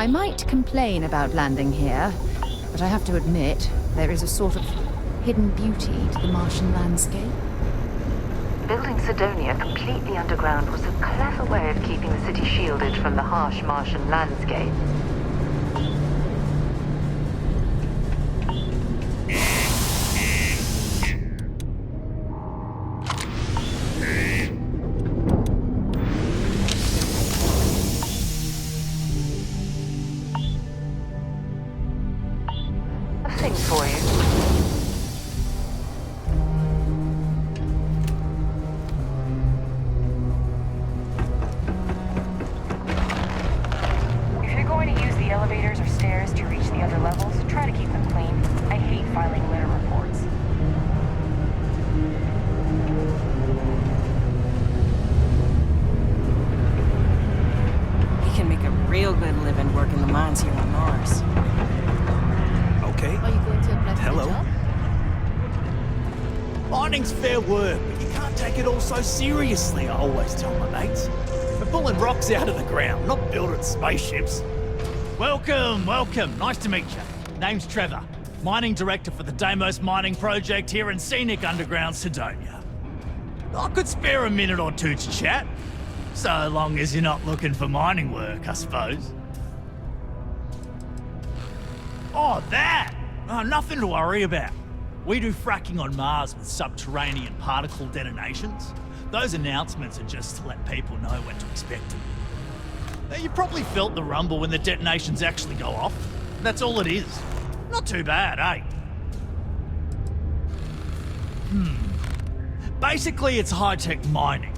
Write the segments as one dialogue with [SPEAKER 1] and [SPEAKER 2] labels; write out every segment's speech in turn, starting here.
[SPEAKER 1] I might complain about landing here, but I have to admit, there is a sort of hidden beauty to the Martian landscape.
[SPEAKER 2] Building Sidonia completely underground was a clever way of keeping the city shielded from the harsh Martian landscape. A thing for you.
[SPEAKER 3] If you're going to use the elevators or stairs to reach the other levels, try to keep them clean. I hate filing litter reports.
[SPEAKER 4] We can make a real good living working the mines here on Mars.
[SPEAKER 5] Okay.
[SPEAKER 1] Are you going to apply for
[SPEAKER 5] Hello.
[SPEAKER 1] the job?
[SPEAKER 5] Mining's fair work, but you can't take it all so seriously, I always tell my mates. We're pulling rocks out of the ground, not building spaceships. Welcome, welcome. Nice to meet you. Name's Trevor, mining director for the Deimos mining project here in scenic underground Sidonia. I could spare a minute or two to chat, so long as you're not looking for mining work, I suppose. Oh, that! Oh, nothing to worry about. We do fracking on Mars with subterranean particle detonations. Those announcements are just to let people know when to expect them. Now, you probably felt the rumble when the detonations actually go off. That's all it is. Not too bad, eh? Basically, it's high-tech mining.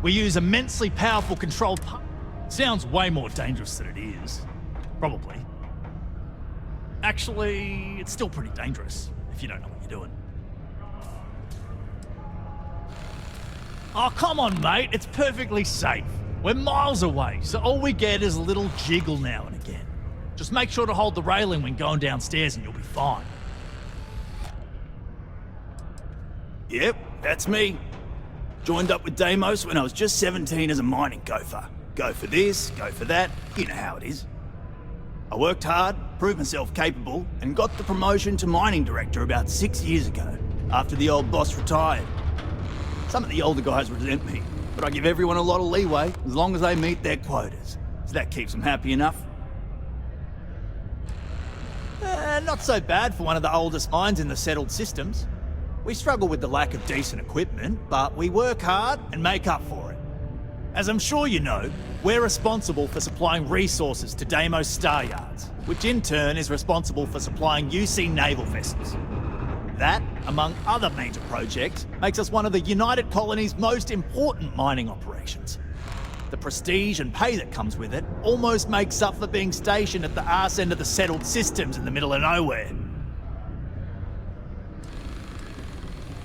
[SPEAKER 5] We use immensely powerful controlled Sounds way more dangerous than it is. Probably. Actually, it's still pretty dangerous, if you don't know what you're doing. Oh, come on, mate. It's perfectly safe. We're miles away, so all we get is a little jiggle now and again. Just make sure to hold the railing when going downstairs and you'll be fine. Yep, that's me. Joined up with Deimos when I was just 17 as a mining gopher. Go for this, go for that, you know how it is. I worked hard, proved myself capable, and got the promotion to mining director about 6 years ago, after the old boss retired. Some of the older guys resent me, but I give everyone a lot of leeway as long as they meet their quotas. So that keeps them happy enough. Not so bad for one of the oldest mines in the settled systems. We struggle with the lack of decent equipment, but we work hard and make up for it. As I'm sure you know, we're responsible for supplying resources to Deimos Star Yards, which in turn is responsible for supplying UC naval vessels. That, among other major projects, makes us one of the United Colony's most important mining operations. The prestige and pay that comes with it almost makes up for being stationed at the arse end of the settled systems in the middle of nowhere.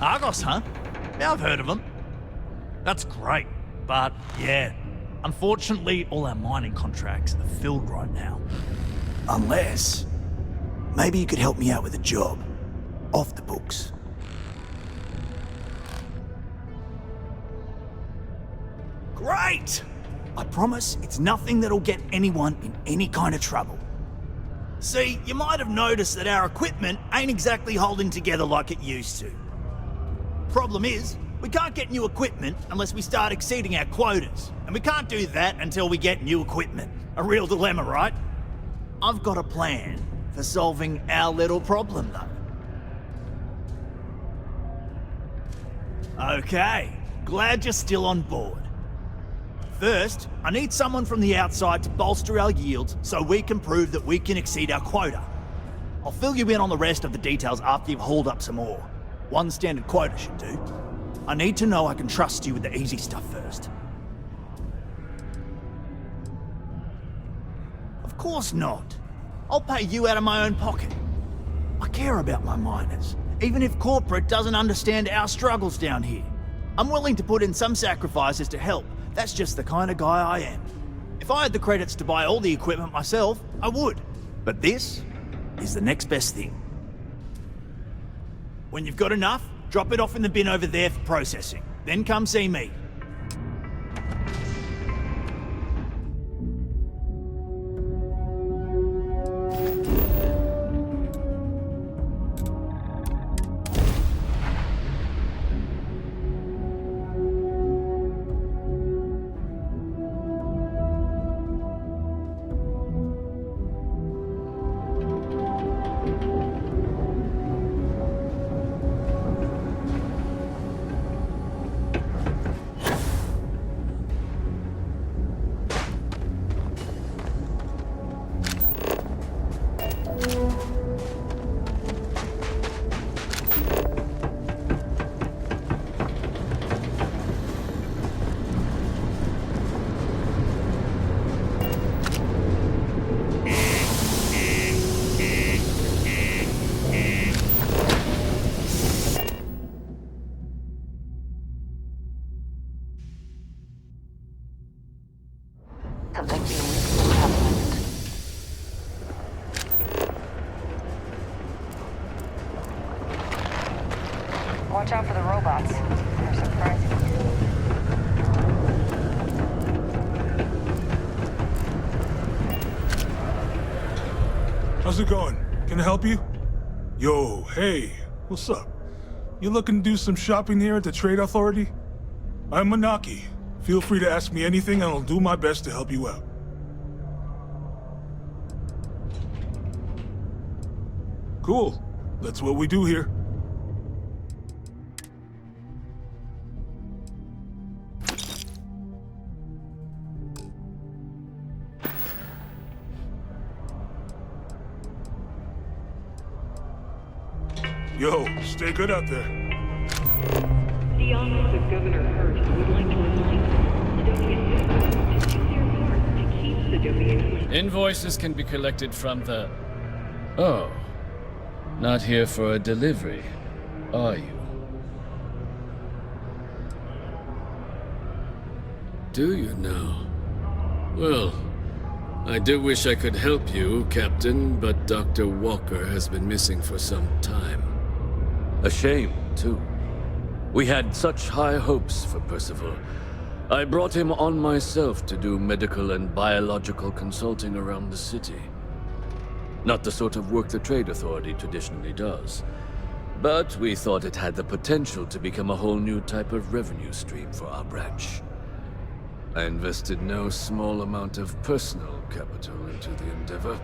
[SPEAKER 5] Argos, huh? Yeah, I've heard of them. That's great, but yeah, unfortunately all our mining contracts are filled right now. Unless, maybe you could help me out with a job. Off the books. Great! I promise it's nothing that'll get anyone in any kind of trouble. See, you might have noticed that our equipment ain't exactly holding together like it used to. Problem is, we can't get new equipment unless we start exceeding our quotas, and we can't do that until we get new equipment. A real dilemma, right? I've got a plan for solving our little problem, though. Okay, glad you're still on board. First, I need someone from the outside to bolster our yields so we can prove that we can exceed our quota. I'll fill you in on the rest of the details after you've hauled up some ore. One standard quota should do. I need to know I can trust you with the easy stuff first. Of course not. I'll pay you out of my own pocket. I care about my miners, even if corporate doesn't understand our struggles down here. I'm willing to put in some sacrifices to help. That's just the kind of guy I am. If I had the credits to buy all the equipment myself, I would. But this is the next best thing. When you've got enough, drop it off in the bin over there for processing. Then come see me.
[SPEAKER 2] something being happened.
[SPEAKER 3] Watch out for the robots. They're surprising.
[SPEAKER 6] How's it going? Can I help you? Yo, hey, what's up? You looking to do some shopping here at the Trade Authority? I'm Manaki. Feel free to ask me anything and I'll do my best to help you out. Cool. That's what we do here. Yo, stay good out there.
[SPEAKER 7] The office of Governor Hurst would like to remind Sidonia to do their part to keep Sidonia.
[SPEAKER 8] Invoices can be collected from the... Oh. Not here for a delivery, are you?
[SPEAKER 9] Do you now? Well, I do wish I could help you, Captain, but Dr. Walker has been missing for some time.
[SPEAKER 10] A shame, too. We had such high hopes for Percival. I brought him on myself to do medical and biological consulting around the city. Not the sort of work the Trade Authority traditionally does. But we thought it had the potential to become a whole new type of revenue stream for our branch. I invested no small amount of personal capital into the endeavor.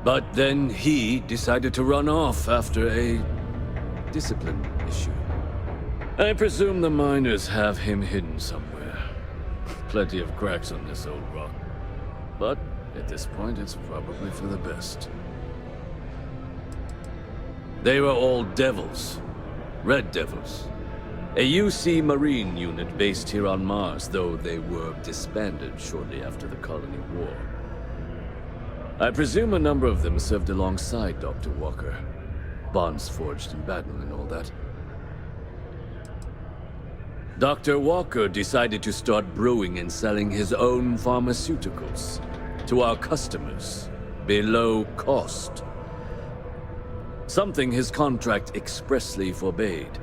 [SPEAKER 10] But then he decided to run off after a discipline issue. I presume the miners have him hidden somewhere. Plenty of cracks on this old rock. But at this point, it's probably for the best. They were all devils. Red Devils. A UC Marine unit based here on Mars, though they were disbanded shortly after the Colony War. I presume a number of them served alongside Dr. Walker. Bonds forged in battle and all that. Dr. Walker decided to start brewing and selling his own pharmaceuticals to our customers below cost. Something his contract expressly forbade.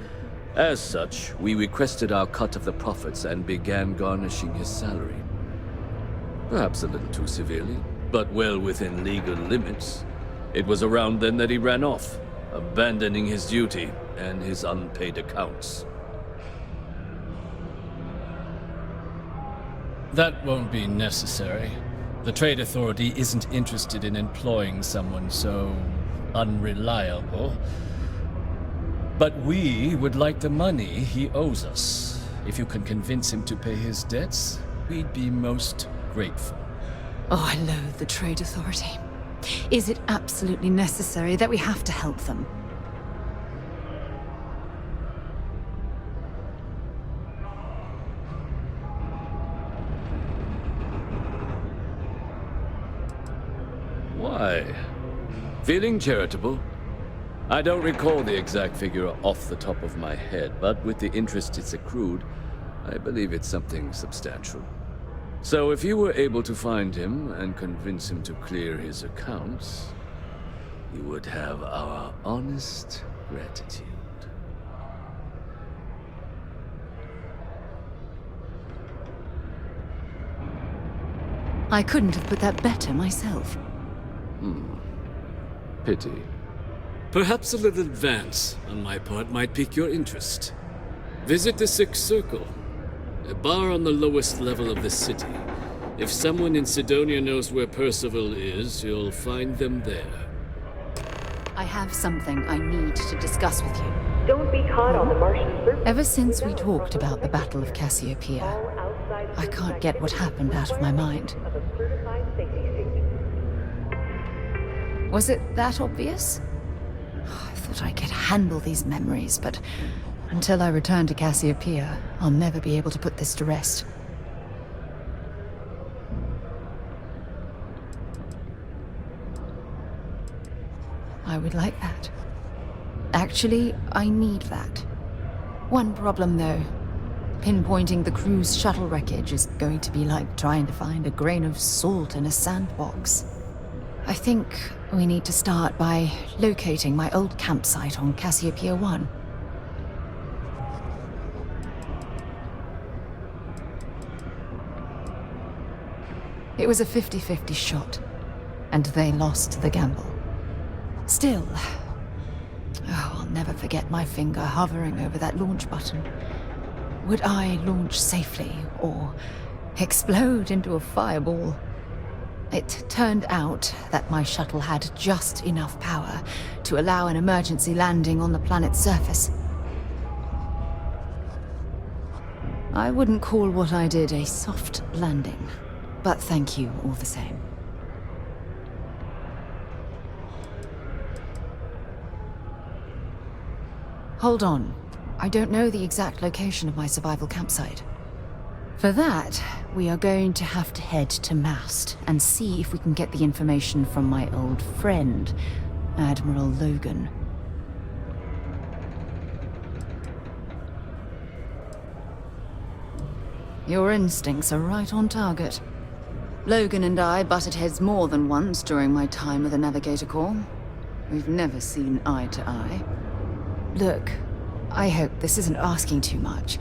[SPEAKER 10] As such, we requested our cut of the profits and began garnishing his salary. Perhaps a little too severely, but well within legal limits. It was around then that he ran off, abandoning his duty and his unpaid accounts.
[SPEAKER 8] That won't be necessary. The Trade Authority isn't interested in employing someone so unreliable. But we would like the money he owes us. If you can convince him to pay his debts, we'd be most grateful.
[SPEAKER 1] Oh, I loathe the Trade Authority. Is it absolutely necessary that we have to help them?
[SPEAKER 10] Why? Feeling charitable? I don't recall the exact figure off the top of my head, but with the interest it's accrued, I believe it's something substantial. So if you were able to find him and convince him to clear his accounts, you would have our honest gratitude.
[SPEAKER 1] I couldn't have put that better myself.
[SPEAKER 10] Pity.
[SPEAKER 9] Perhaps a little advance on my part might pique your interest. Visit the Sixth Circle, a bar on the lowest level of the city. If someone in Sidonia knows where Percival is, you'll find them there.
[SPEAKER 1] I have something I need to discuss with you.
[SPEAKER 7] Don't be caught on the Martian surface.
[SPEAKER 1] Ever since we talked about the Battle of Cassiopeia, I can't get what happened out of my mind.
[SPEAKER 7] Of a certified safety suit.
[SPEAKER 1] Was it that obvious? I thought I could handle these memories, but until I return to Cassiopeia, I'll never be able to put this to rest. I would like that. Actually, I need that. One problem, though. Pinpointing the crew's shuttle wreckage is going to be like trying to find a grain of salt in a sandbox. I think we need to start by locating my old campsite on Cassiopeia 1. It was a 50-50 shot, and they lost the gamble. Still, I'll never forget my finger hovering over that launch button. Would I launch safely, or explode into a fireball? It turned out that my shuttle had just enough power to allow an emergency landing on the planet's surface. I wouldn't call what I did a soft landing, but thank you all the same. Hold on. I don't know the exact location of my survival campsite. For that, we are going to have to head to Mast and see if we can get the information from my old friend, Admiral Logan. Your instincts are right on target. Logan and I butted heads more than once during my time with the Navigator Corps. We've never seen eye to eye. Look, I hope this isn't asking too much.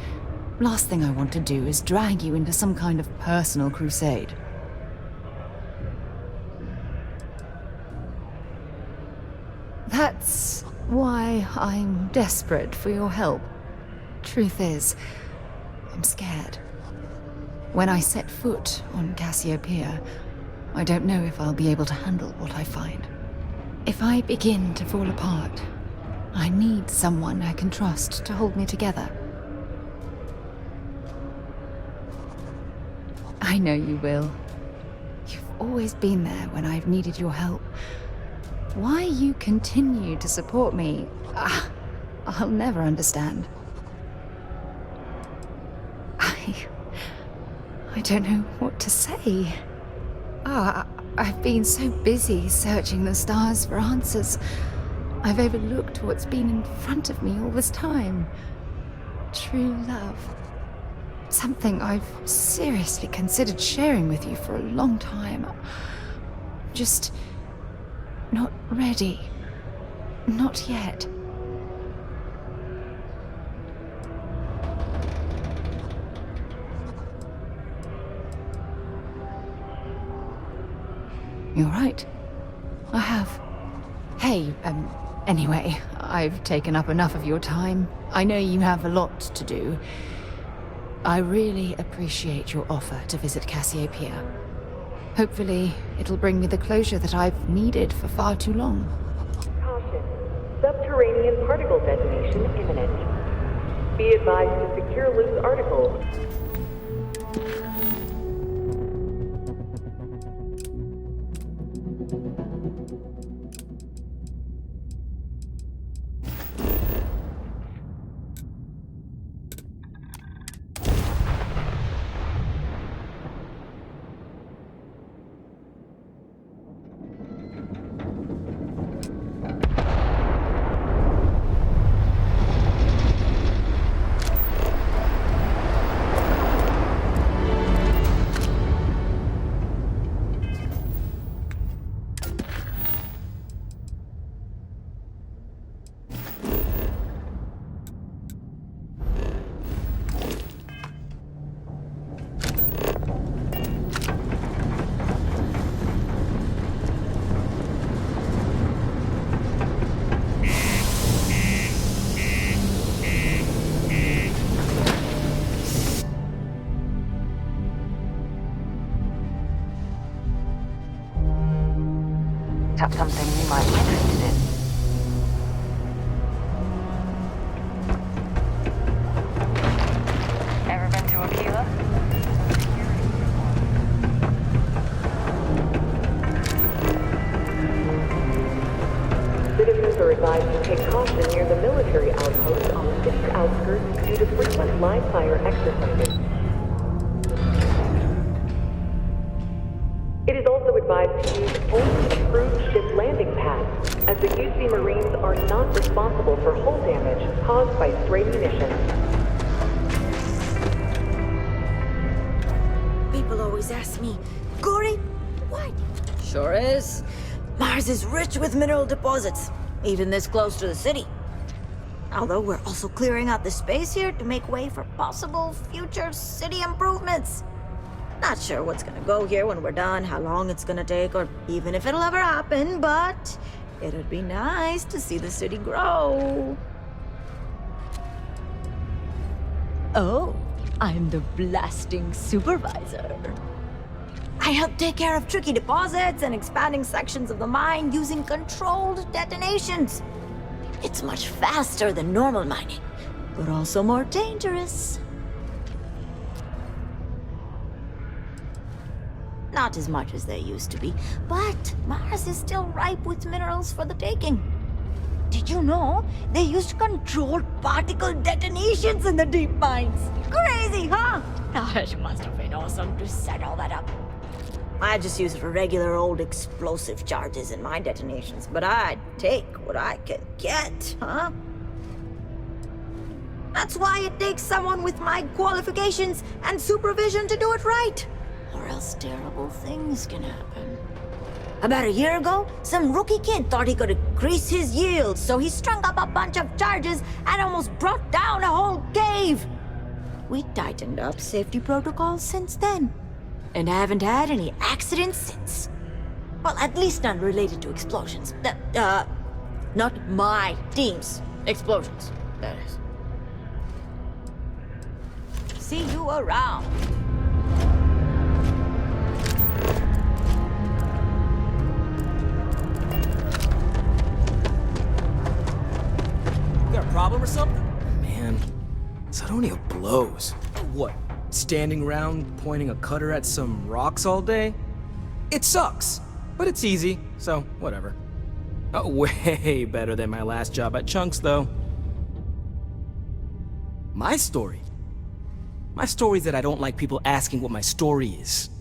[SPEAKER 1] Last thing I want to do is drag you into some kind of personal crusade. That's why I'm desperate for your help. Truth is, I'm scared. When I set foot on Cassiopeia, I don't know if I'll be able to handle what I find. If I begin to fall apart, I need someone I can trust to hold me together. I know you will. You've always been there when I've needed your help. Why you continue to support me, I'll never understand. I don't know what to say. I've been so busy searching the stars for answers. I've overlooked what's been in front of me all this time. True love. Something I've seriously considered sharing with you for a long time. Just not ready. Not yet. You're right. I have. Hey, anyway, I've taken up enough of your time. I know you have a lot to do. I really appreciate your offer to visit Cassiopeia. Hopefully, it'll bring me the closure that I've needed for far too long.
[SPEAKER 7] Caution. Subterranean particle detonation imminent. Be advised to secure loose articles.
[SPEAKER 2] That's something you might be interested in.
[SPEAKER 3] Ever been to Aquila?
[SPEAKER 7] Citizens are advised to take caution near the military outpost on the city's outskirts due to frequent live fire exercises. It is also advised to use only approved ship landing pads, as the UC Marines are not responsible for hull damage caused by stray munitions.
[SPEAKER 11] Sure is. Mars is rich with mineral deposits, even this close to the city. Although we're also clearing out the space here to make way for possible future city improvements. Not sure what's gonna go here when we're done, how long it's gonna take, or even if it'll ever happen, but it'd be nice to see the city grow. Oh, I'm the blasting supervisor. I help take care of tricky deposits and expanding sections of the mine using controlled detonations. It's much faster than normal mining, but also more dangerous. Not as much as they used to be, but Mars is still ripe with minerals for the taking. Did you know they used controlled particle detonations in the deep mines? Crazy, huh? It must have been awesome to set all that up. I just use regular old explosive charges in my detonations, but I'd take what I can get, huh? That's why it takes someone with my qualifications and supervision to do it right. Or else terrible things can happen. About a year ago, some rookie kid thought he could increase his yield, so he strung up a bunch of charges and almost brought down a whole cave. We tightened up safety protocols since then, and haven't had any accidents since. Well, at least none related to explosions. Not my team's explosions, that is. See you around.
[SPEAKER 12] Got a problem or something? Man, Sidonia blows. What, standing around pointing a cutter at some rocks all day? It sucks, but it's easy, so whatever. Way better than my last job at Chunks, though. My story? My story's that I don't like people asking what my story is.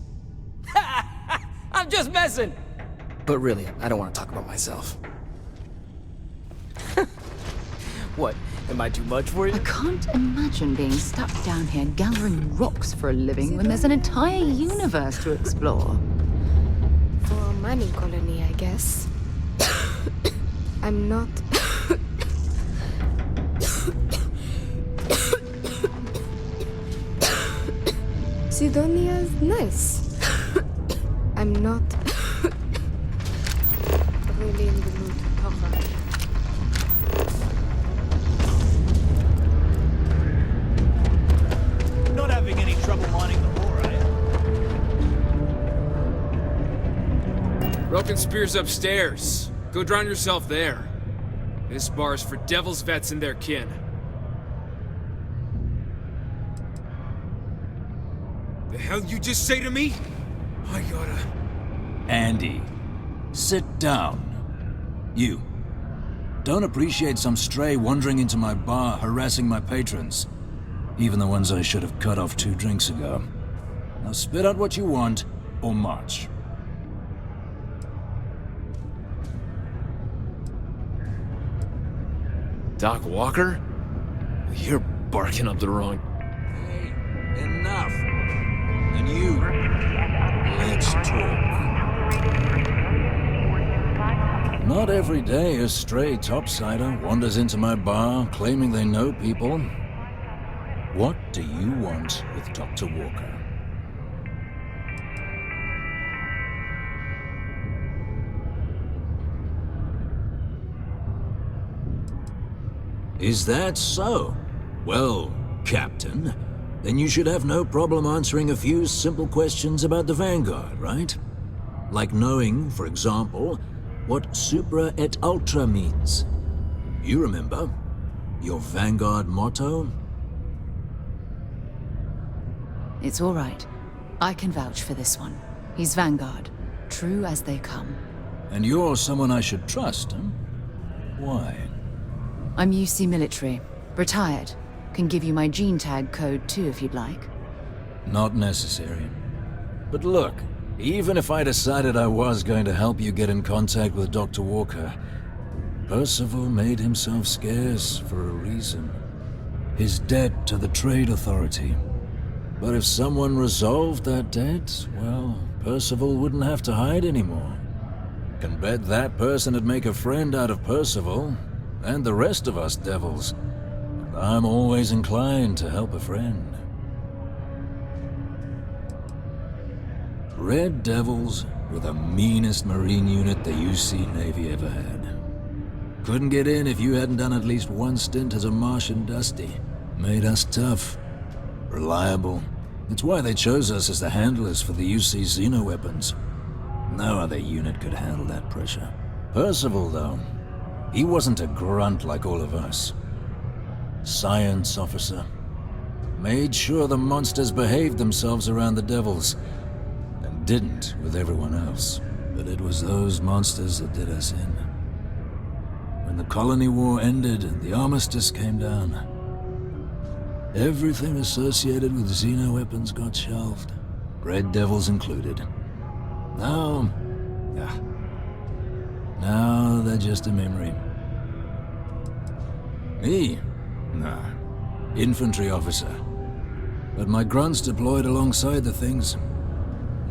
[SPEAKER 12] I'm just messing! But really, I don't want to talk about myself. What? Am I too much for you?
[SPEAKER 1] I can't imagine being stuck down here gathering rocks for a living when there's an entire universe to explore.
[SPEAKER 13] For a mining colony, I guess. I'm not... Sidonia's nice. I'm not really in the mood to talk about it.
[SPEAKER 5] Not having any trouble mining the ore, eh?
[SPEAKER 14] Broken Spear's upstairs. Go drown yourself there. This bar's for devil's vets and their kin. The hell you just say to me? I gotta...
[SPEAKER 15] Andy, sit down. You. Don't appreciate some stray wandering into my bar, harassing my patrons. Even the ones I should have cut off 2 drinks ago. Now spit out what you want, or march.
[SPEAKER 14] Doc Walker? You're barking up the wrong...
[SPEAKER 15] Hey, enough. And you, let's talk. Not every day a stray topsider wanders into my bar claiming they know people. What do you want with Dr. Walker? Is that so? Well, Captain, then you should have no problem answering a few simple questions about the Vanguard, right? Like knowing, for example, what Supra et Ultra means. You remember? Your Vanguard motto?
[SPEAKER 1] It's all right. I can vouch for this one. He's Vanguard. True as they come.
[SPEAKER 15] And you're someone I should trust, huh? Why?
[SPEAKER 1] I'm UC military. Retired. Can give you my gene tag code too if you'd like.
[SPEAKER 15] Not necessary. But look, even if I decided I was going to help you get in contact with Dr. Walker, Percival made himself scarce for a reason. His debt to the Trade Authority. But if someone resolved that debt, well, Percival wouldn't have to hide anymore. Can bet that person would make a friend out of Percival, and the rest of us devils. And I'm always inclined to help a friend. Red Devils were the meanest marine unit the UC Navy ever had. Couldn't get in if you hadn't done at least one stint as a Martian Dusty. Made us tough, reliable. It's why they chose us as the handlers for the UC xenoweapons. No other unit could handle that pressure. Percival, though, he wasn't a grunt like all of us. Science officer. Made sure the monsters behaved themselves around the Devils, and didn't with everyone else. But it was those monsters that did us in. When the colony war ended and the armistice came down, everything associated with xenoweapons got shelved, Red Devils included. Now they're just a memory. Me? Nah. Infantry officer. But my grunts deployed alongside the things.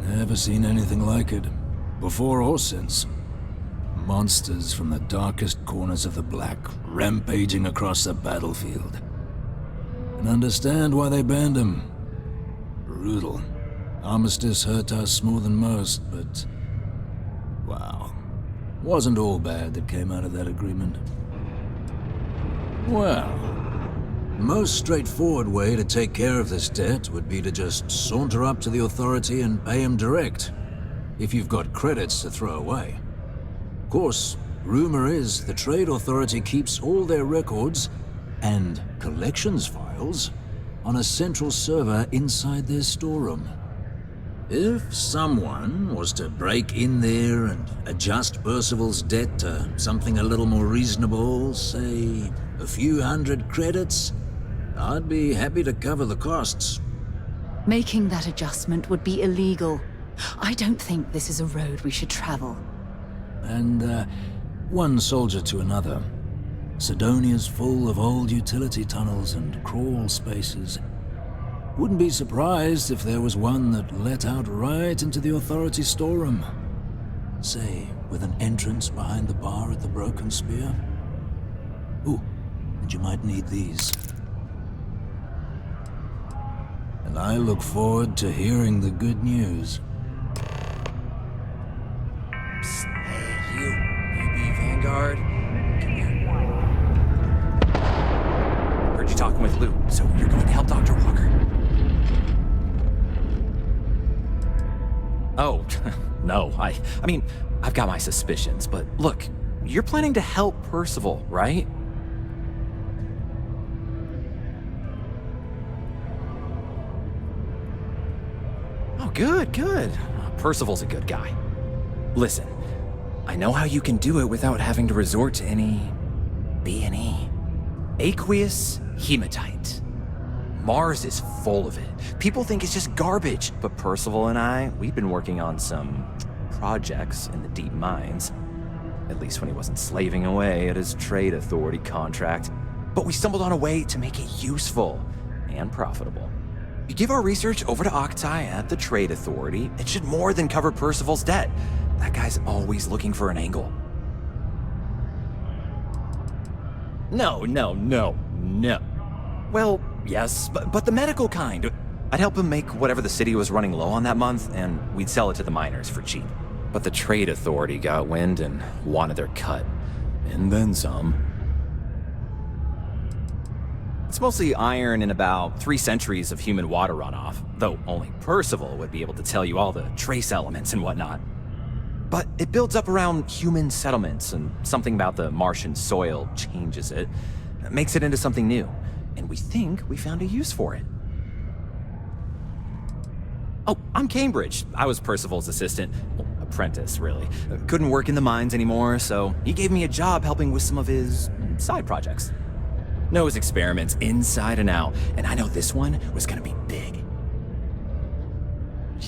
[SPEAKER 15] Never seen anything like it, before or since. Monsters from the darkest corners of the Black, rampaging across the battlefield. And understand why they banned them. Brutal. Armistice hurt us more than most, but... wow. Wasn't all bad that came out of that agreement. Well, most straightforward way to take care of this debt would be to just saunter up to the authority and pay him direct, if you've got credits to throw away. Of course, rumor is the Trade Authority keeps all their records and collections files on a central server inside their storeroom. If someone was to break in there and adjust Percival's debt to something a little more reasonable, say a few hundred credits, I'd be happy to cover the costs.
[SPEAKER 1] Making that adjustment would be illegal. I don't think this is a road we should travel.
[SPEAKER 15] And, one soldier to another. Sidonia's full of old utility tunnels and crawl spaces. Wouldn't be surprised if there was one that let out right into the authority storeroom. Say, with an entrance behind the bar at the Broken Spear. Ooh, and you might need these. And I look forward to hearing the good news.
[SPEAKER 12] Psst, hey, you be Vanguard? Come here. Heard you talking with Lou, so you're going to help Dr. Walker.
[SPEAKER 16] Oh, no, I mean, I've got my suspicions, but look, you're planning to help Percival, right? Oh, good. Percival's a good guy. Listen, I know how you can do it without having to resort to any B&E. Aqueous hematite. Mars is full of it. People think it's just garbage, but Percival and I, we've been working on some projects in the deep mines. At least when he wasn't slaving away at his Trade Authority contract. But we stumbled on a way to make it useful and profitable. You give our research over to Octai at the Trade Authority, it should more than cover Percival's debt. That guy's always looking for an angle. No. Well, yes, but the medical kind. I'd help him make whatever the city was running low on that month, and we'd sell it to the miners for cheap. But the Trade Authority got wind and wanted their cut. And then some. It's mostly iron and about 3 centuries of human water runoff, though only Percival would be able to tell you all the trace elements and whatnot. But it builds up around human settlements, and something about the Martian soil changes it, makes it into something new, and we think we found a use for it. Oh, I'm Cambridge. I was Percival's assistant. Well, apprentice, really. Couldn't work in the mines anymore, so he gave me a job helping with some of his side projects. Knows experiments inside and out, and I know this one was gonna be big.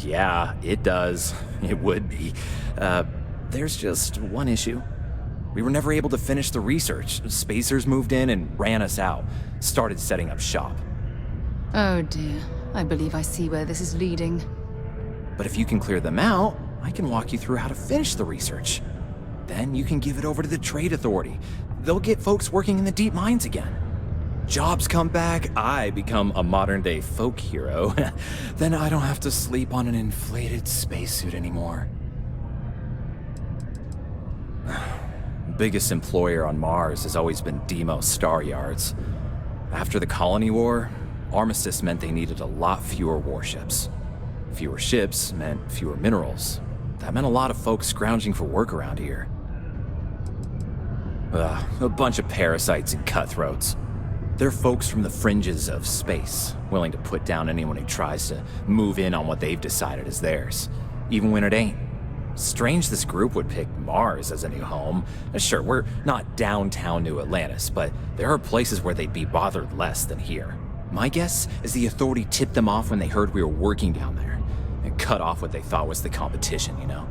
[SPEAKER 16] Yeah, it does. It would be. There's just one issue. We were never able to finish the research. Spacers moved in and ran us out. Started setting up shop.
[SPEAKER 1] Oh dear. I believe I see where this is leading.
[SPEAKER 16] But if you can clear them out, I can walk you through how to finish the research. Then you can give it over to the Trade Authority. They'll get folks working in the deep mines again. Jobs come back, I become a modern-day folk hero. Then I don't have to sleep on an inflated spacesuit anymore. Biggest employer on Mars has always been Deimos Star Yards. After the Colony War, armistice meant they needed a lot fewer warships. Fewer ships meant fewer minerals. That meant a lot of folks scrounging for work around here. A bunch of parasites and cutthroats. They're folks from the fringes of space, willing to put down anyone who tries to move in on what they've decided is theirs, even when it ain't. Strange this group would pick Mars as a new home. Sure, we're not downtown New Atlantis, but there are places where they'd be bothered less than here. My guess is the Authority tipped them off when they heard we were working down there, and cut off what they thought was the competition, you know?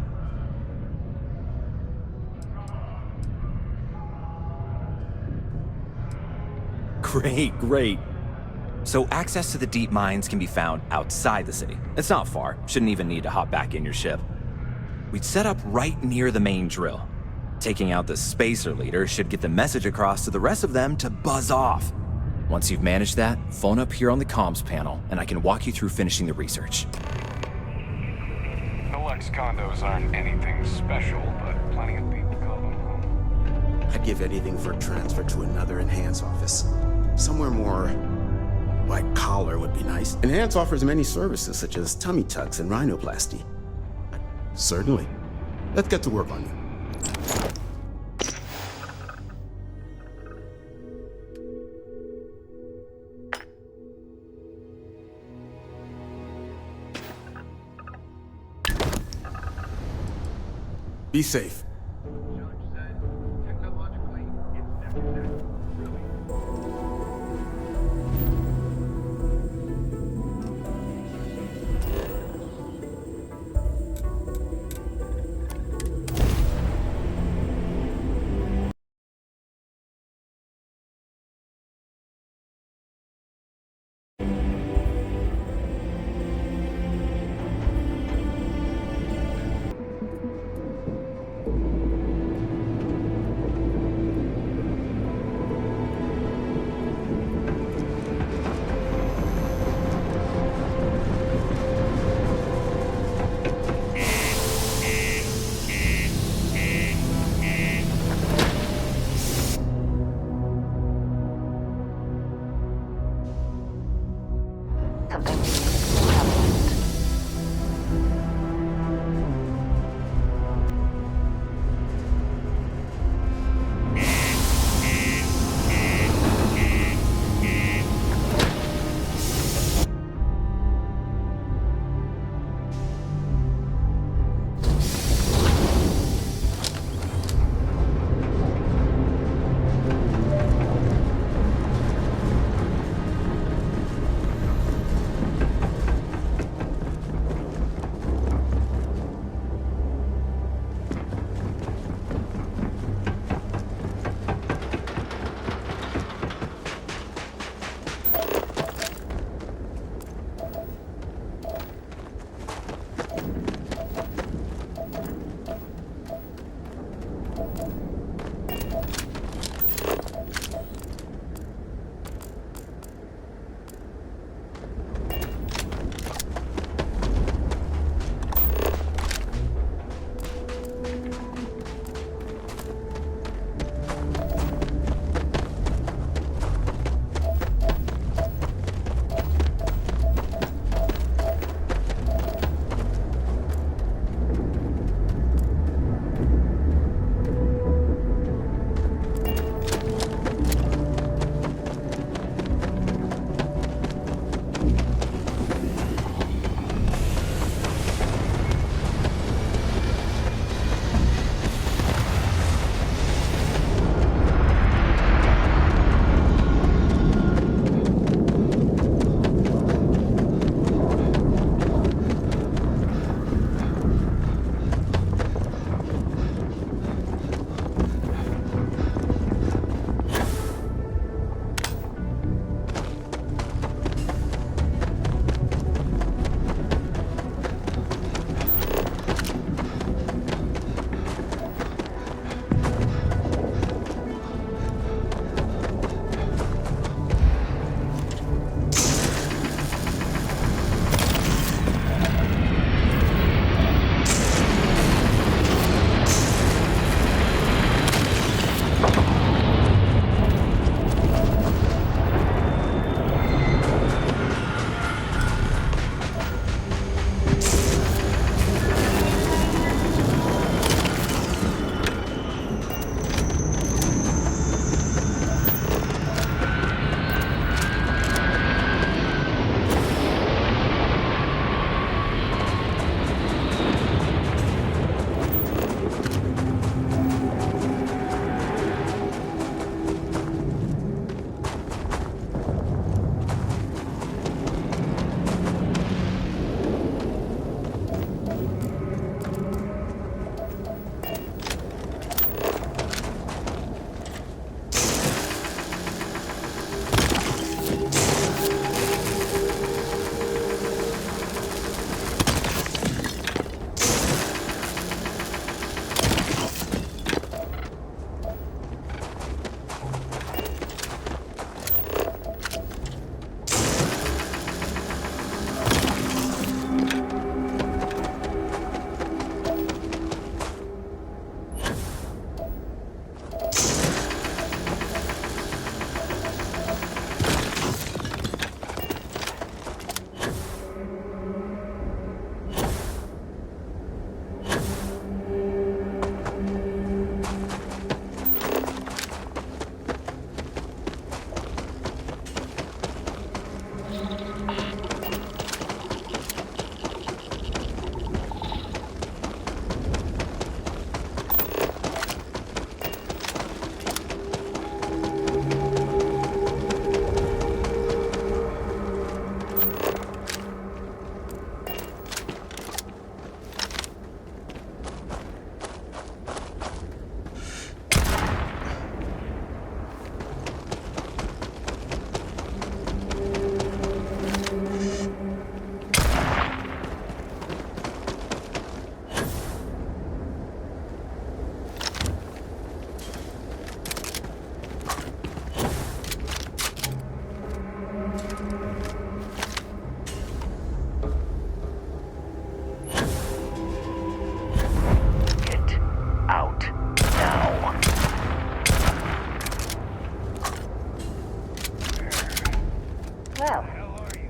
[SPEAKER 16] Great. So access to the deep mines can be found outside the city. It's not far. Shouldn't even need to hop back in your ship. We'd set up right near the main drill. Taking out the spacer leader should get the message across to the rest of them to buzz off. Once you've managed that, phone up here on the comms panel, and I can walk you through finishing the research.
[SPEAKER 17] The Lex condos aren't anything special, but plenty of people call them home.
[SPEAKER 18] I'd give anything for a transfer to another Enhance office. Somewhere more white-collar would be nice. Enhance offers many services, such as tummy tucks and rhinoplasty. Certainly. Let's get to work on you. Be safe.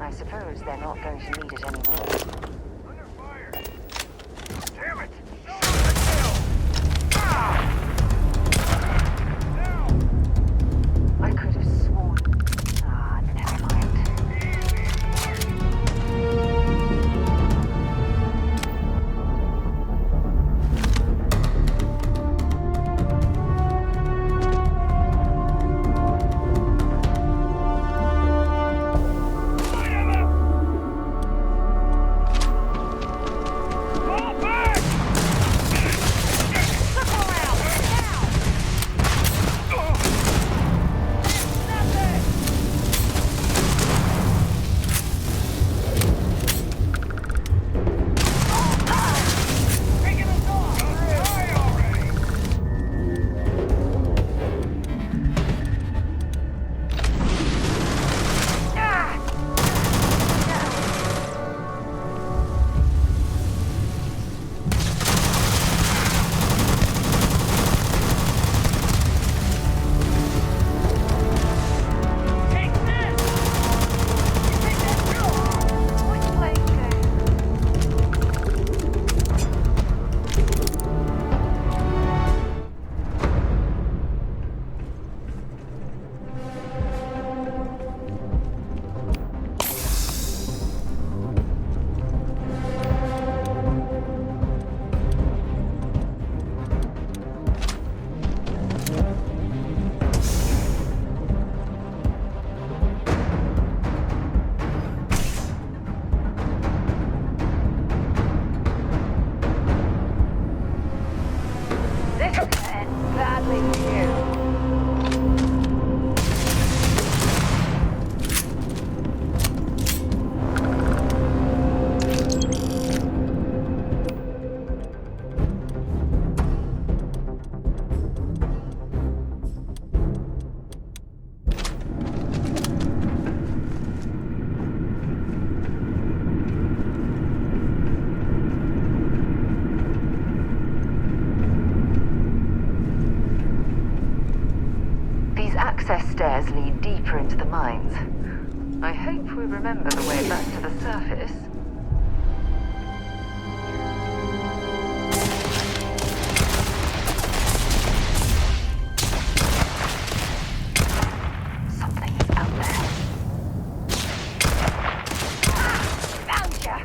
[SPEAKER 2] I suppose they're not going to need it anymore.
[SPEAKER 17] Damn it!
[SPEAKER 2] I could have sworn. Ah, never mind. This is gonna end badly for you. These access stairs lead deeper into the mines. I hope we remember the way back to the surface. Something is out there. Found ya!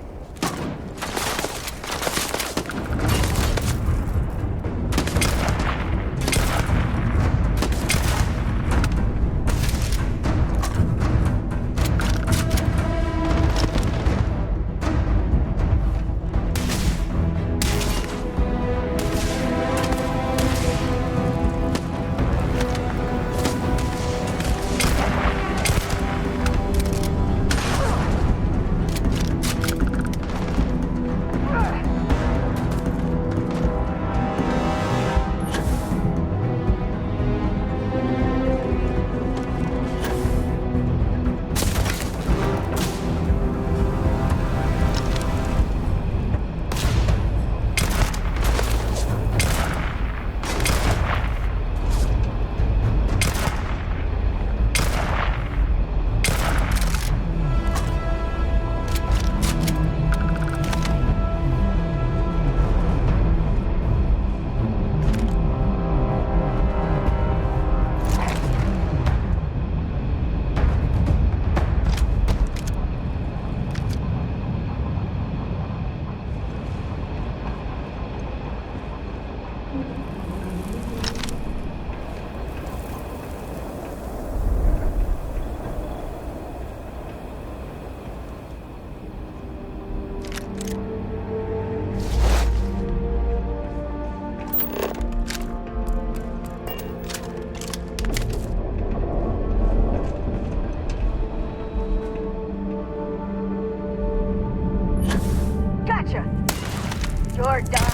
[SPEAKER 2] You're done.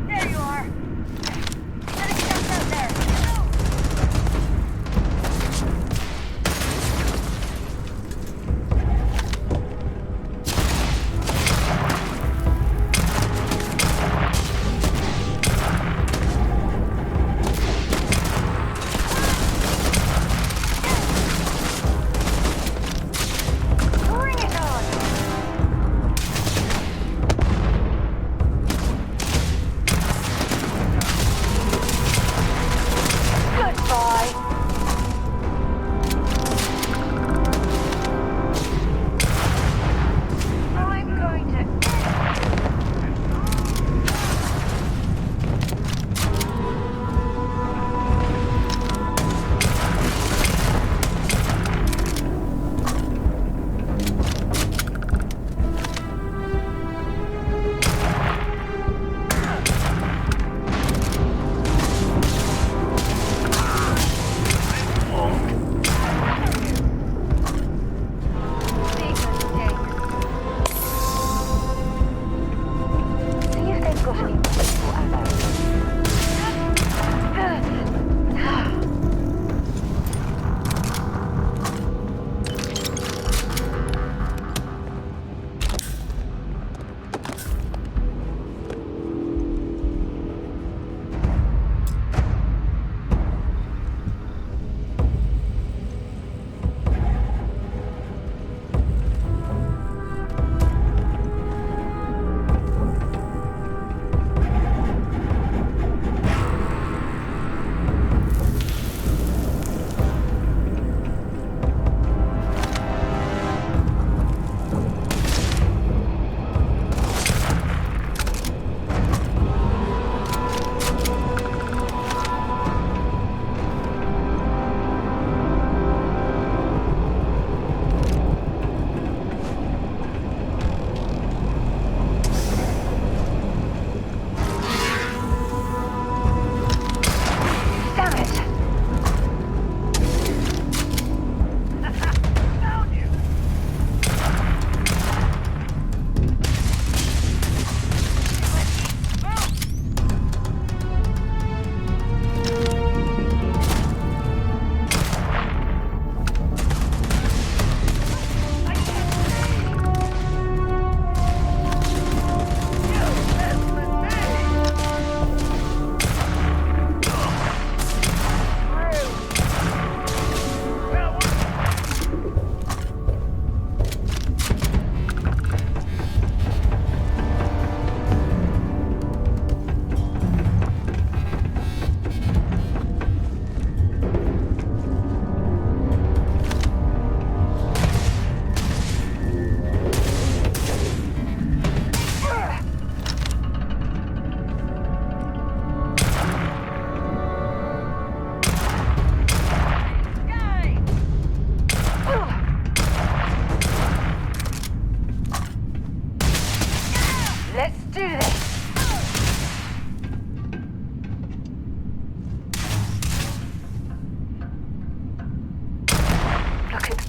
[SPEAKER 2] There you are. Getting stuff out there. Move.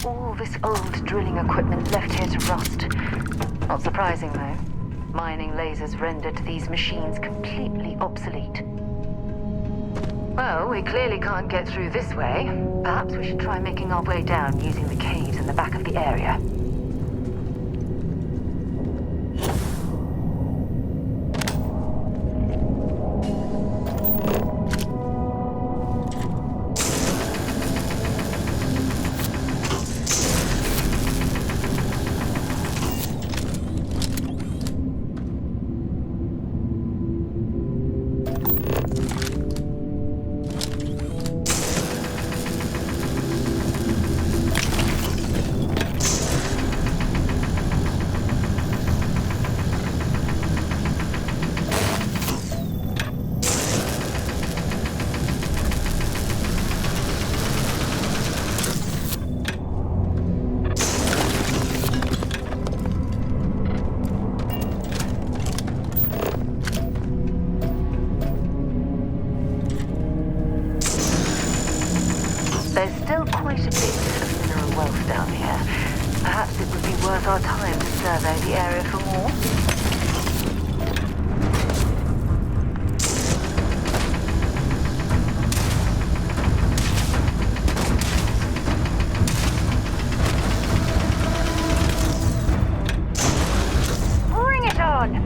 [SPEAKER 2] all this old drilling equipment left here to rust. Not surprising, though. Mining lasers rendered these machines completely obsolete. Well, we clearly can't get through this way. Perhaps we should try making our way down using the caves in the back of the area. There's still quite a bit of mineral wealth down here. Perhaps it would be worth our time to survey the area for more. Bring it on!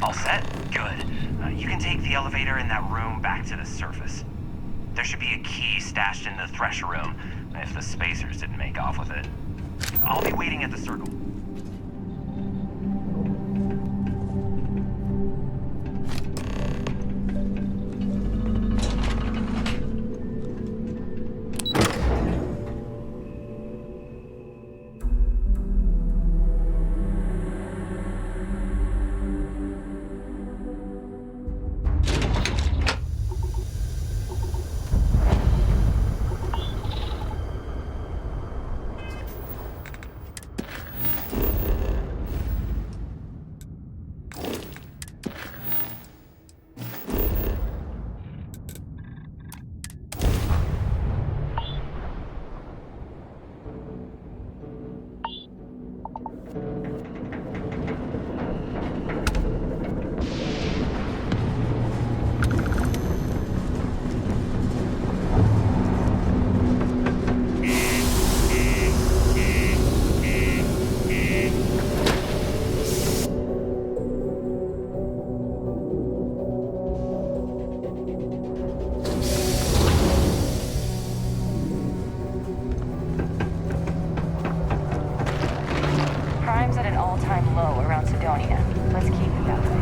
[SPEAKER 19] All set? Good. You can take the elevator in that room back to the surface. There should be a key stashed in the thresh room, if the spacers didn't make off with it. I'll be waiting at the circle.
[SPEAKER 3] Crime's at an all-time low around Sidonia. Let's keep it that way.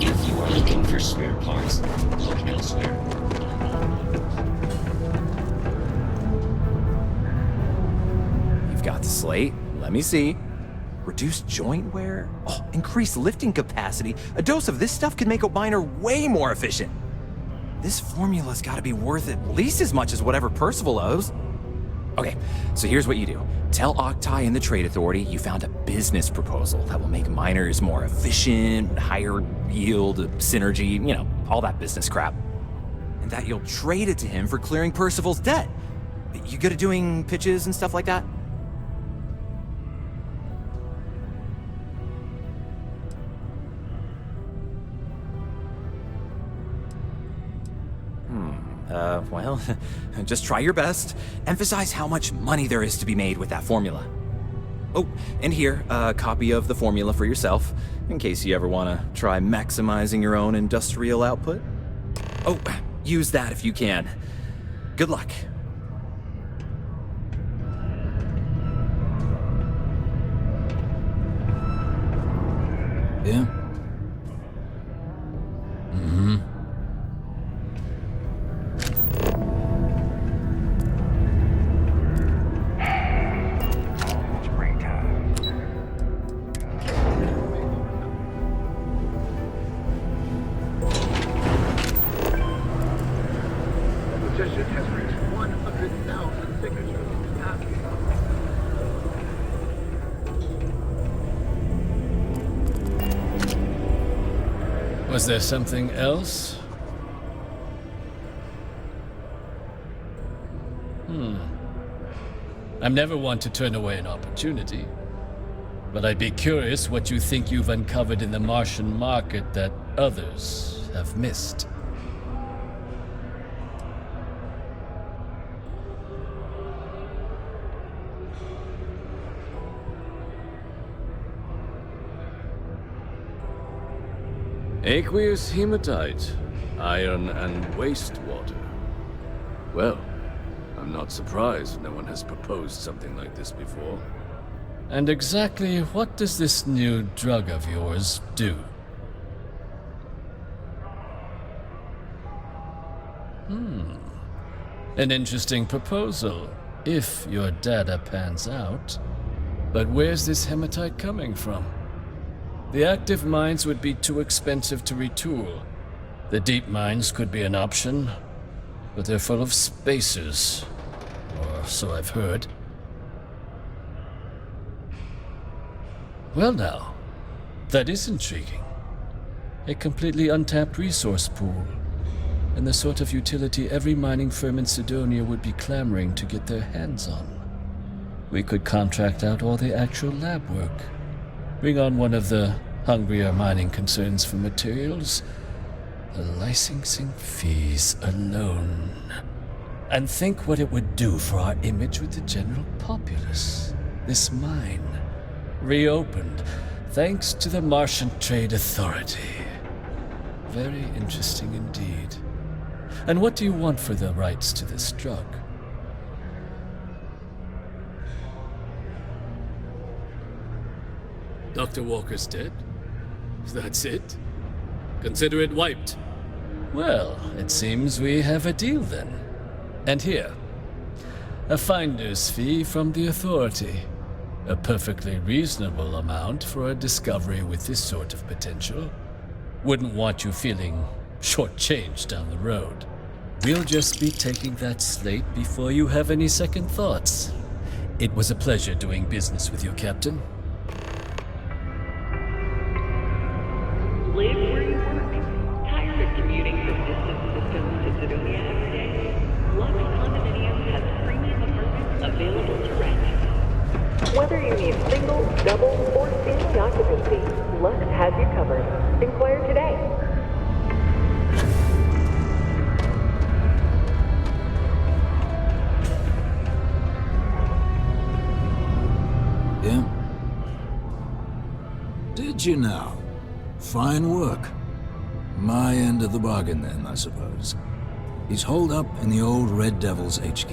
[SPEAKER 20] If you are looking for spare parts, look elsewhere.
[SPEAKER 16] You've got the slate. Let me see. Reduced joint wear? Oh, increased lifting capacity. A dose of this stuff could make a miner way more efficient. This formula's gotta be worth at least as much as whatever Percival owes. Okay, so here's what you do. Tell Octai and the Trade Authority you found a business proposal that will make miners more efficient, higher yield, synergy, you know, all that business crap. And that you'll trade it to him for clearing Percival's debt. You good at doing pitches and stuff like that? Well, just try your best. Emphasize how much money there is to be made with that formula. Oh, and here, a copy of the formula for yourself, in case you ever want to try maximizing your own industrial output. Oh, use that if you can. Good luck.
[SPEAKER 15] Yeah? Mm-hmm.
[SPEAKER 8] Was there something else? I'm never one to turn away an opportunity. But I'd be curious what you think you've uncovered in the Martian market that others have missed.
[SPEAKER 10] Aqueous hematite, iron and wastewater. Well, I'm not surprised no one has proposed something like this before.
[SPEAKER 8] And exactly what does this new drug of yours do? An interesting proposal, if your data pans out. But where's this hematite coming from? The active mines would be too expensive to retool. The deep mines could be an option, but they're full of spacers, or so I've heard. Well now, that is intriguing. A completely untapped resource pool, and the sort of utility every mining firm in Sidonia would be clamoring to get their hands on. We could contract out all the actual lab work, bring on one of the hungrier mining concerns for materials. The licensing fees alone. And think what it would do for our image with the general populace. This mine, reopened thanks to the Martian Trade Authority. Very interesting indeed. And what do you want for the rights to this drug?
[SPEAKER 9] Dr. Walker's dead? That's it? Consider it wiped.
[SPEAKER 8] Well, it seems we have a deal then. And here, a finder's fee from the Authority. A perfectly reasonable amount for a discovery with this sort of potential. Wouldn't want you feeling shortchanged down the road. We'll just be taking that slate before you have any second thoughts. It was a pleasure doing business with you, Captain.
[SPEAKER 7] Live where you work. Tired of commuting from distant systems to Sidonia every day? Lux Condominium has premium apartments available to rent. Whether you need single, double, or family occupancy, Lux has you covered. Inquire today.
[SPEAKER 15] Yeah? Did you now? Fine work. My end of the bargain then, I suppose. He's holed up in the old Red Devil's HQ.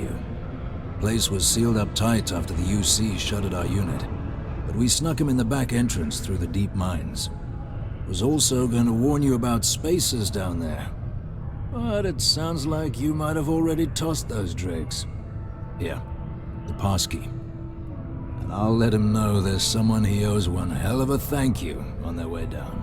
[SPEAKER 15] Place was sealed up tight after the UC shuttered our unit, but we snuck him in the back entrance through the deep mines. Was also going to warn you about spacers down there. But it sounds like you might have already tossed those drakes. Here, the passkey. And I'll let him know there's someone he owes one hell of a thank you on their way down.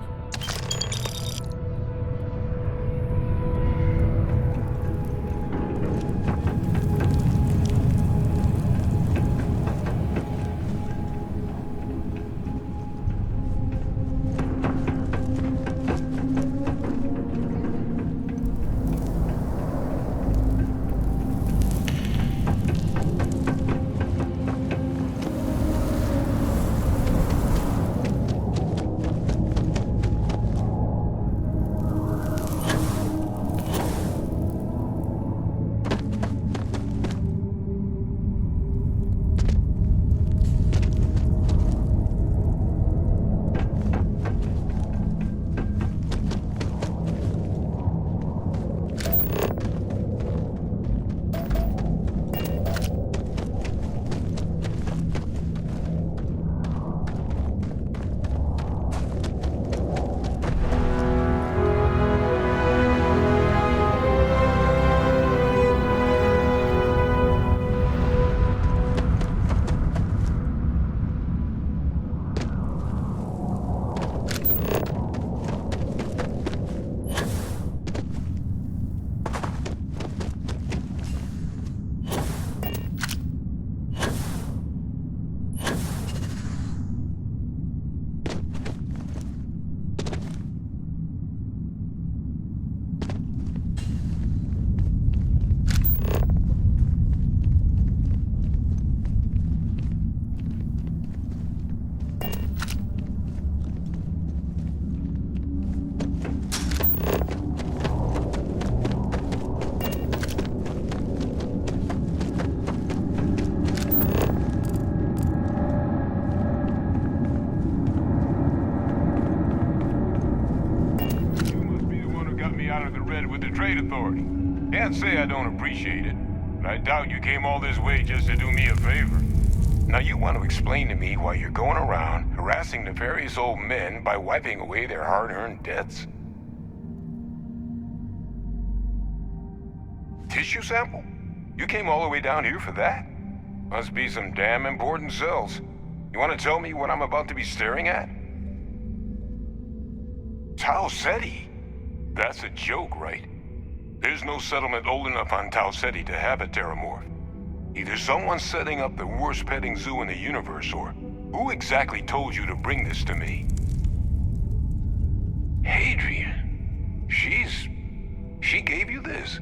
[SPEAKER 17] Can't say I don't appreciate it, but I doubt you came all this way just to do me a favor. Now you want to explain to me why you're going around harassing nefarious old men by wiping away their hard-earned debts? Tissue sample? You came all the way down here for that? Must be some damn important cells. You want to tell me what I'm about to be staring at? Tau Ceti? That's a joke, right? There's no settlement old enough on Tau Ceti to have a terramorph. Either someone's setting up the worst petting zoo in the universe, or who exactly told you to bring this to me? Hadrian. She gave you this?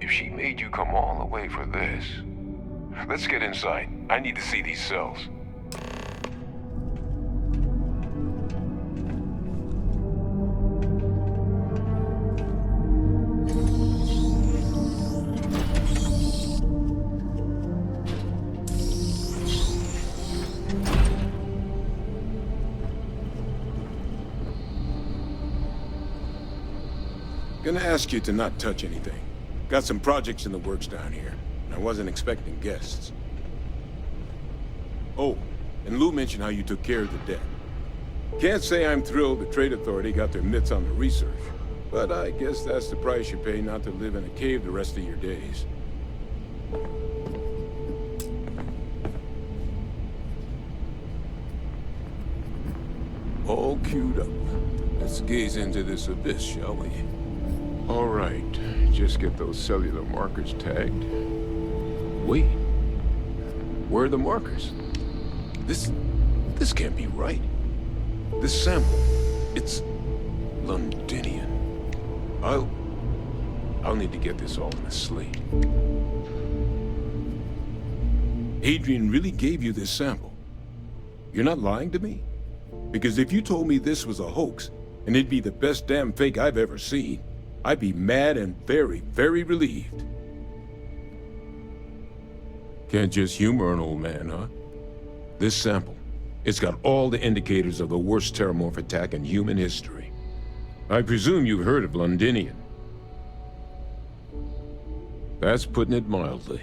[SPEAKER 17] If she made you come all the way for this... Let's get inside. I need to see these cells. Gonna ask you to not touch anything. Got some projects in the works down here. I wasn't expecting guests. Oh, and Lou mentioned how you took care of the debt. Can't say I'm thrilled the Trade Authority got their mitts on the research, but I guess that's the price you pay not to live in a cave the rest of your days. All queued up. Let's gaze into this abyss, shall we? All right, just get those cellular markers tagged. Wait, where are the markers? This can't be right. This sample, it's Londinian. I'll need to get this all in a slate. Adrian really gave you this sample. You're not lying to me? Because if you told me this was a hoax, and it'd be the best damn fake I've ever seen, I'd be mad and very, very relieved. Can't just humor an old man, huh? This sample, it's got all the indicators of the worst terramorph attack in human history. I presume you've heard of Londinian. That's putting it mildly.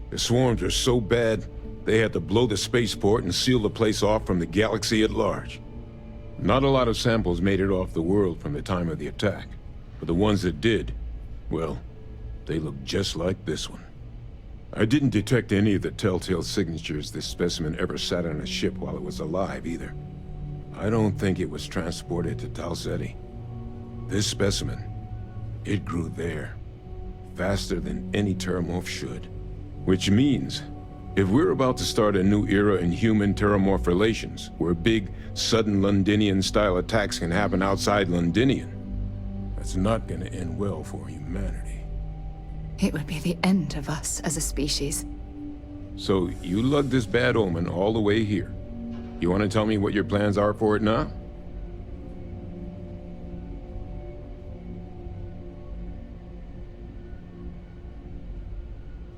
[SPEAKER 17] The swarms are so bad, they had to blow the spaceport and seal the place off from the galaxy at large. Not a lot of samples made it off the world from the time of the attack, but the ones that did, well, they look just like this one. I didn't detect any of the telltale signatures this specimen ever sat on a ship while it was alive, either. I don't think it was transported to Tau Ceti. This specimen, it grew there, faster than any terramorph should. Which means, if we're about to start a new era in human-terramorph relations, where big, sudden Londinian-style attacks can happen outside Londinian, that's not gonna end well for humanity.
[SPEAKER 1] It would be the end of us as a species.
[SPEAKER 17] So, you lugged this bad omen all the way here. You want to tell me what your plans are for it now?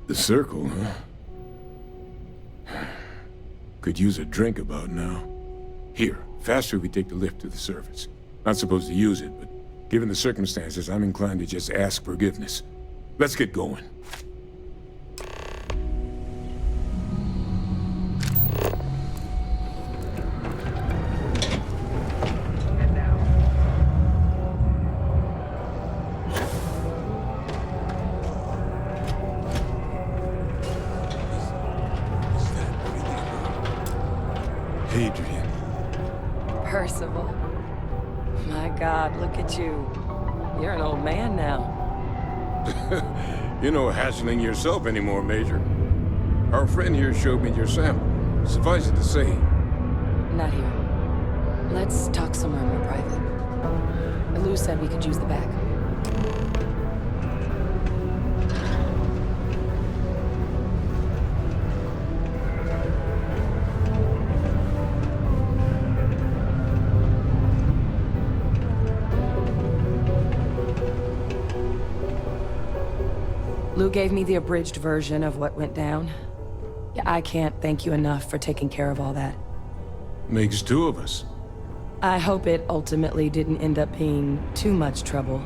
[SPEAKER 17] The circle, huh? Could use a drink about now. Here, faster we take the lift to the surface. Not supposed to use it, but given the circumstances, I'm inclined to just ask forgiveness. Let's get going. Adrian.
[SPEAKER 4] Percival. My God, look at you. You're an old man now.
[SPEAKER 17] You're no hassling yourself anymore, Major. Our friend here showed me your sample. Suffice it to say.
[SPEAKER 4] Not here. Let's talk somewhere more private. Lou said we could use the back. Lou gave me the abridged version of what went down. Yeah, I can't thank you enough for taking care of all that.
[SPEAKER 17] Makes two of us.
[SPEAKER 4] I hope it ultimately didn't end up being too much trouble.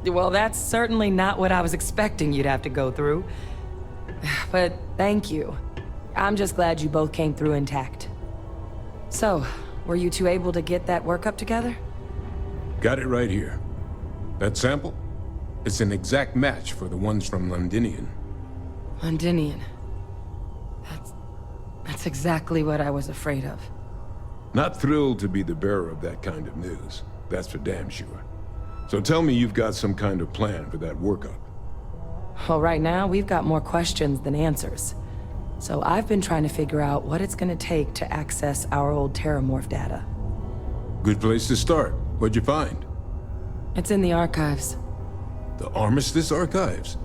[SPEAKER 4] Well, that's certainly not what I was expecting you'd have to go through. But thank you. I'm just glad you both came through intact. So, were you two able to get that workup together?
[SPEAKER 17] Got it right here. That sample? It's an exact match for the ones from Londinian.
[SPEAKER 4] Londinian. That's exactly what I was afraid of.
[SPEAKER 17] Not thrilled to be the bearer of that kind of news. That's for damn sure. So tell me you've got some kind of plan for that workup.
[SPEAKER 4] Well, right now, we've got more questions than answers. So I've been trying to figure out what it's gonna take to access our old terramorph data.
[SPEAKER 17] Good place to start. What'd you find?
[SPEAKER 4] It's in the archives.
[SPEAKER 17] The Armistice Archives?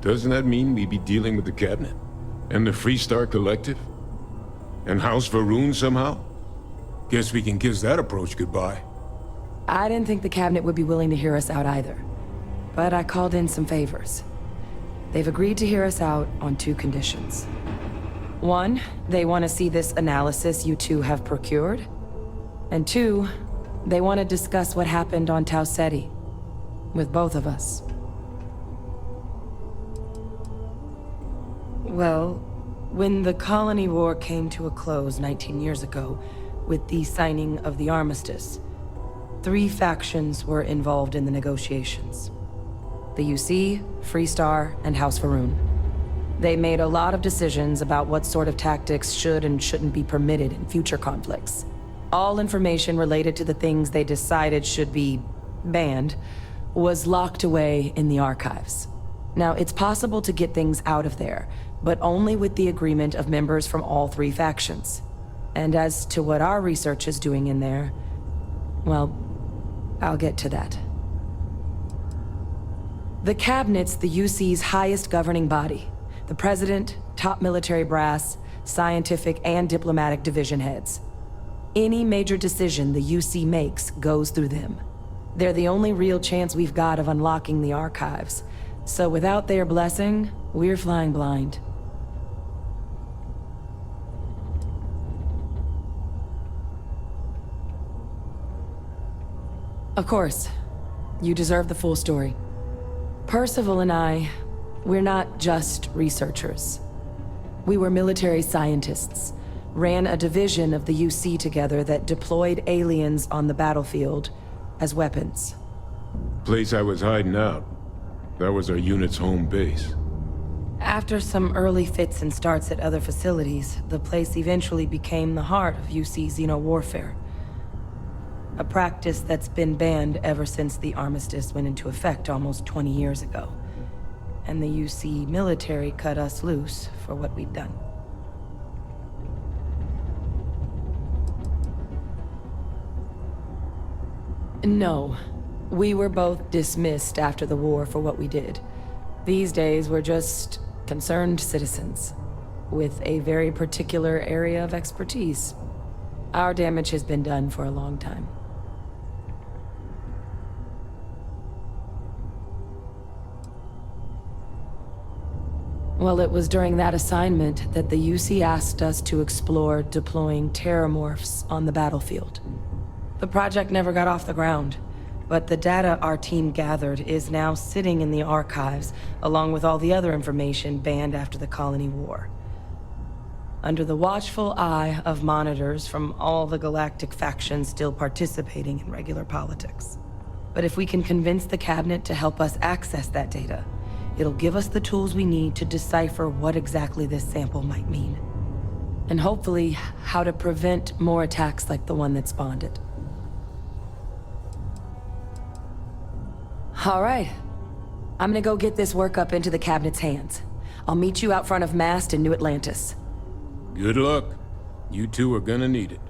[SPEAKER 17] Doesn't that mean we'd be dealing with the Cabinet? And the Freestar Collective? And House Varun somehow? Guess we can kiss that approach goodbye.
[SPEAKER 4] I didn't think the Cabinet would be willing to hear us out either. But I called in some favors. They've agreed to hear us out on 2 conditions. One, they want to see this analysis you two have procured. And two, they want to discuss what happened on Tau Ceti. With both of us. Well, when the Colony War came to a close 19 years ago, with the signing of the armistice, 3 factions were involved in the negotiations. The UC, Freestar, and House Faroon. They made a lot of decisions about what sort of tactics should and shouldn't be permitted in future conflicts. All information related to the things they decided should be banned was locked away in the archives. Now, it's possible to get things out of there, but only with the agreement of members from all 3 factions. And as to what our research is doing in there, well, I'll get to that. The Cabinet's the UC's highest governing body. The President, top military brass, scientific and diplomatic division heads. Any major decision the UC makes goes through them. They're the only real chance we've got of unlocking the archives. So without their blessing, we're flying blind. Of course, you deserve the full story. Percival and I, we're not just researchers. We were military scientists, ran a division of the UC together that deployed aliens on the battlefield as weapons.
[SPEAKER 21] Place I was hiding out. That was our unit's home base.
[SPEAKER 4] After some early fits and starts at other facilities, the place eventually became the heart of UC xeno-warfare. A practice that's been banned ever since the armistice went into effect almost 20 years ago. And the UC military cut us loose for what we'd done. No. We were both dismissed after the war for what we did. These days, we're just concerned citizens with a very particular area of expertise. Our damage has been done for a long time. Well, it was during that assignment that the UC asked us to explore deploying terramorphs on the battlefield. The project never got off the ground, but the data our team gathered is now sitting in the archives, along with all the other information banned after the Colony War. Under the watchful eye of monitors from all the galactic factions still participating in regular politics. But if we can convince the Cabinet to help us access that data, it'll give us the tools we need to decipher what exactly this sample might mean. And hopefully, how to prevent more attacks like the one that spawned it. All right. I'm gonna go get this work up into the Cabinet's hands. I'll meet you out front of Mast in New Atlantis.
[SPEAKER 21] Good luck. You two are gonna need it.